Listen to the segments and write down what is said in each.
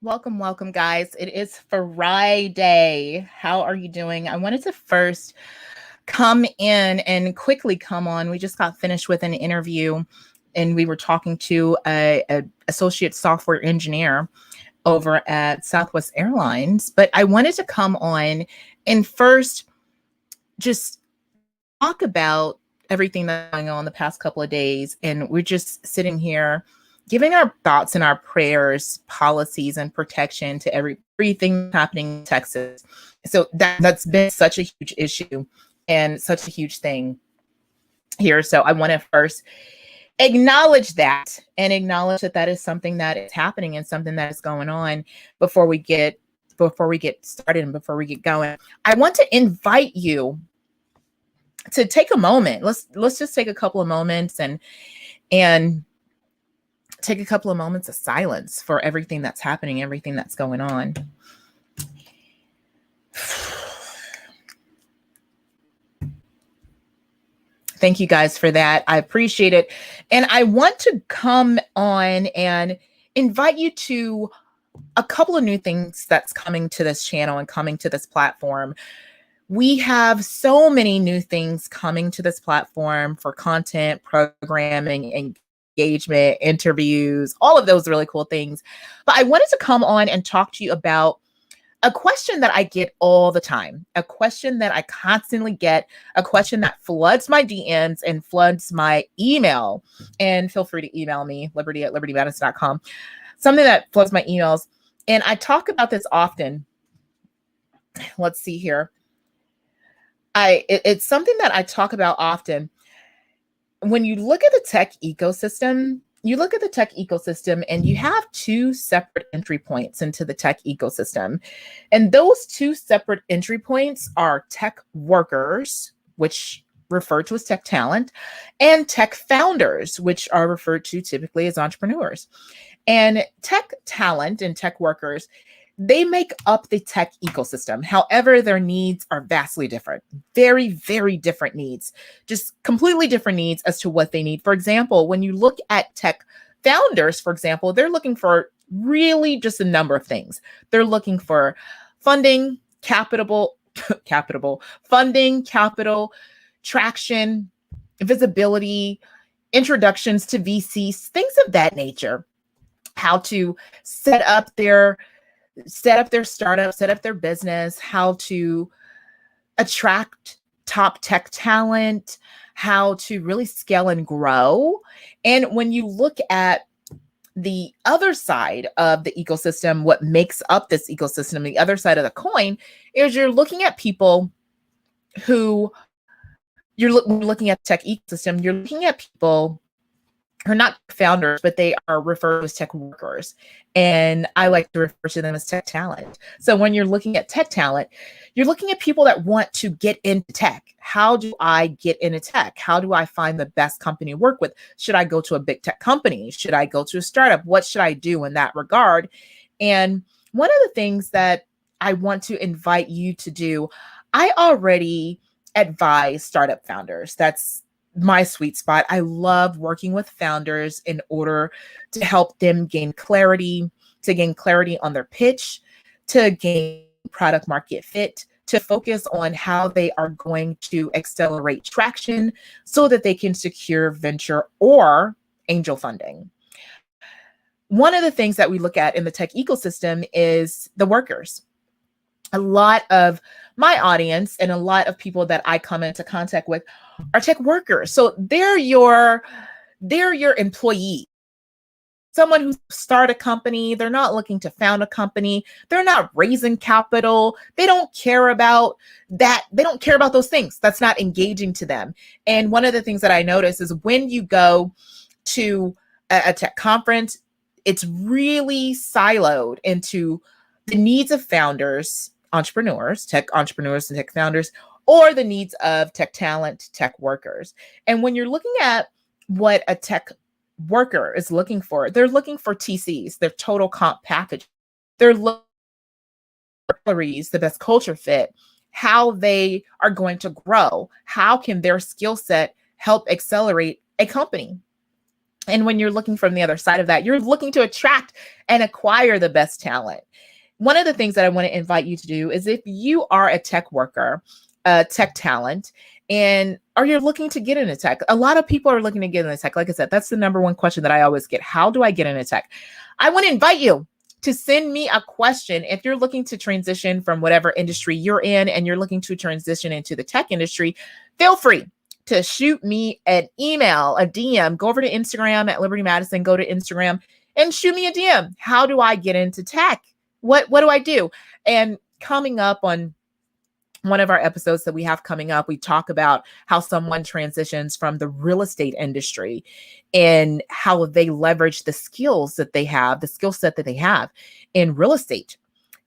Welcome, welcome, guys. It is Friday. How are you doing? I wanted to first come in and quickly come on. We just got finished with an interview, and we were talking to a associate software engineer over at Southwest Airlines. But I wanted to come on and first just talk about everything that's going on the past couple of days. And we're just sitting here giving our thoughts and our prayers, policies, and protection to everything happening in Texas. So that's been such a huge issue and such a huge thing here. So I want to first acknowledge that and acknowledge that that is something that is happening and something that is going on before we get started and before we get going. I want to invite you to take a moment. Let's just take a couple of moments and take a couple of moments of silence for everything that's happening, everything that's going on. Thank you guys for that. I appreciate it. And I want to come on and invite you to a couple of new things that's coming to this channel and coming to this platform. We have so many new things coming to this platform for content, programming, engagement, interviews, all of those really cool things. But I wanted to come on and talk to you about a question that I get all the time, a question that I constantly get, a question that floods my DMs and floods my email. And feel free to email me, liberty@libertymadness.com. Something that floods my emails. And I talk about this often. Let's see here. It's something that I talk about often. When you look at the tech ecosystem, and you have two separate entry points into the tech ecosystem. And those two separate entry points are tech workers, which referred to as tech talent, and tech founders, which are referred to typically as entrepreneurs. And tech talent and tech workers, they make up the tech ecosystem. However, their needs are vastly different, very, very different needs, just completely different needs as to what they need. For example, when you look at tech founders, for example, they're looking for really just a number of things. They're looking for funding, capital, traction, visibility, introductions to VCs, things of that nature. How to set up their startup, set up their business, how to attract top tech talent, how to really scale and grow. And when you look at the other side of the ecosystem, what makes up this ecosystem, the other side of the coin, is you're looking at people who looking at the tech ecosystem, you're looking at people who are not founders, but they are referred to as tech workers. And I like to refer to them as tech talent. So when you're looking at tech talent, you're looking at people that want to get into tech. How do I get into tech? How do I find the best company to work with? Should I go to a big tech company? Should I go to a startup? What should I do in that regard? And one of the things that I want to invite you to do, I already advise startup founders. That's my sweet spot. I love working with founders in order to help them gain clarity on their pitch, to gain product market fit, to focus on how they are going to accelerate traction so that they can secure venture or angel funding. One of the things that we look at in the tech ecosystem is the workers. A lot of my audience and a lot of people that I come into contact with are tech workers. So they're your employee. Someone who started a company, they're not looking to found a company. They're not raising capital. They don't care about that. They don't care about those things. That's not engaging to them. And one of the things that I notice is when you go to a tech conference, it's really siloed into the needs of founders, entrepreneurs, tech entrepreneurs and tech founders, or the needs of tech talent, tech workers. And when you're looking at what a tech worker is looking for, they're looking for TCs, their total comp package. They're looking for salaries, the best culture fit, how they are going to grow, how can their skill set help accelerate a company. And when you're looking from the other side of that, you're looking to attract and acquire the best talent. One of the things that I want to invite you to do is if you are a tech worker, a tech talent, or you're looking to get into tech. A lot of people are looking to get into tech. Like I said, that's the number one question that I always get. How do I get into tech? I want to invite you to send me a question. If you're looking to transition from whatever industry you're in and you're looking to transition into the tech industry, feel free to shoot me an email, a DM. Go over to Instagram at Liberty Madison, go to Instagram and shoot me a DM. How do I get into tech? What do I do? And coming up on one of our episodes that we have coming up, we talk about how someone transitions from the real estate industry and how they leverage the skills that they have, the skill set that they have in real estate.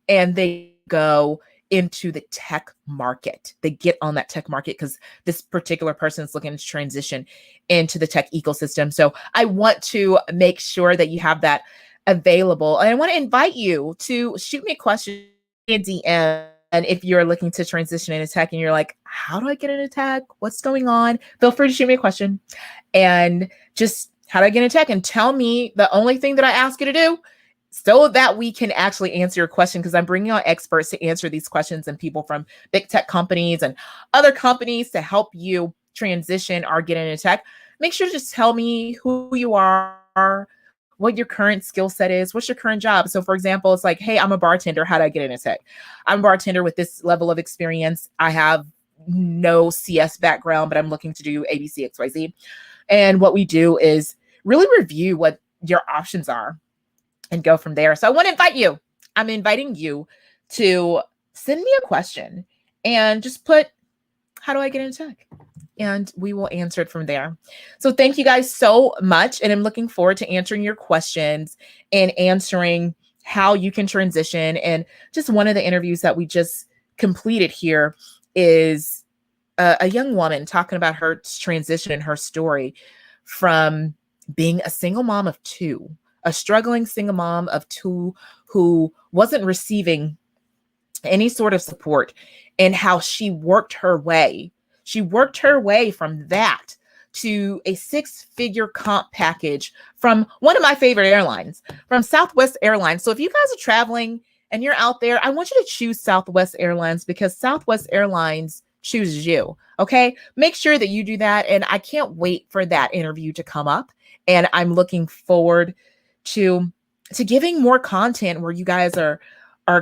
And they go into the tech market. They get on that tech market because this particular person is looking to transition into the tech ecosystem. So I want to make sure that you have that available. And I want to invite you to shoot me a question in DM. And if you're looking to transition into tech and you're like, how do I get into tech? What's going on? Feel free to shoot me a question and just how do I get into tech? And tell me the only thing that I ask you to do so that we can actually answer your question, because I'm bringing on experts to answer these questions and people from big tech companies and other companies to help you transition or get into tech. Make sure to just tell me who you are, what your current skill set is, what's your current job. So for example, it's like, hey, I'm a bartender. How do I get into tech? I'm a bartender with this level of experience. I have no CS background, but I'm looking to do ABC, XYZ. And what we do is really review what your options are and go from there. So I want to invite you. I'm inviting you to send me a question and just put, how do I get into tech? And we will answer it from there. So thank you guys so much. And I'm looking forward to answering your questions and answering how you can transition. And just one of the interviews that we just completed here is a young woman talking about her transition and her story from being a single mom of two, a struggling single mom of two who wasn't receiving any sort of support, and how she worked her way. She worked her way from that to a 6-figure comp package from one of my favorite airlines, from Southwest Airlines. So if you guys are traveling and you're out there, I want you to choose Southwest Airlines because Southwest Airlines chooses you. Okay. Make sure that you do that. And I can't wait for that interview to come up. And I'm looking forward to giving more content where you guys are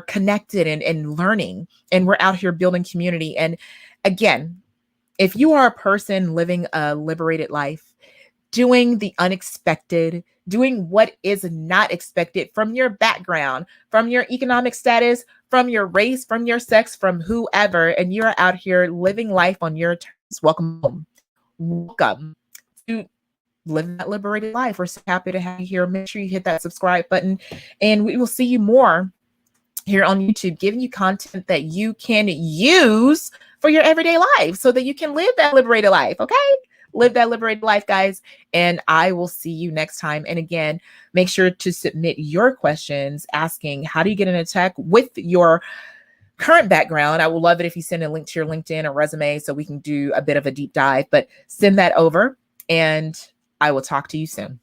connected and learning, and we're out here building community. And again, if you are a person living a liberated life, doing the unexpected, doing what is not expected from your background, from your economic status, from your race, from your sex, from whoever, and you're out here living life on your terms, welcome home. Welcome to living that liberated life. We're so happy to have you here. Make sure you hit that subscribe button, and we will see you more here on YouTube, giving you content that you can use for your everyday life so that you can live that liberated life. Okay. Live that liberated life, guys. And I will see you next time. And again, make sure to submit your questions asking, how do you get into tech with your current background? I would love it if you send a link to your LinkedIn or resume so we can do a bit of a deep dive, but send that over and I will talk to you soon.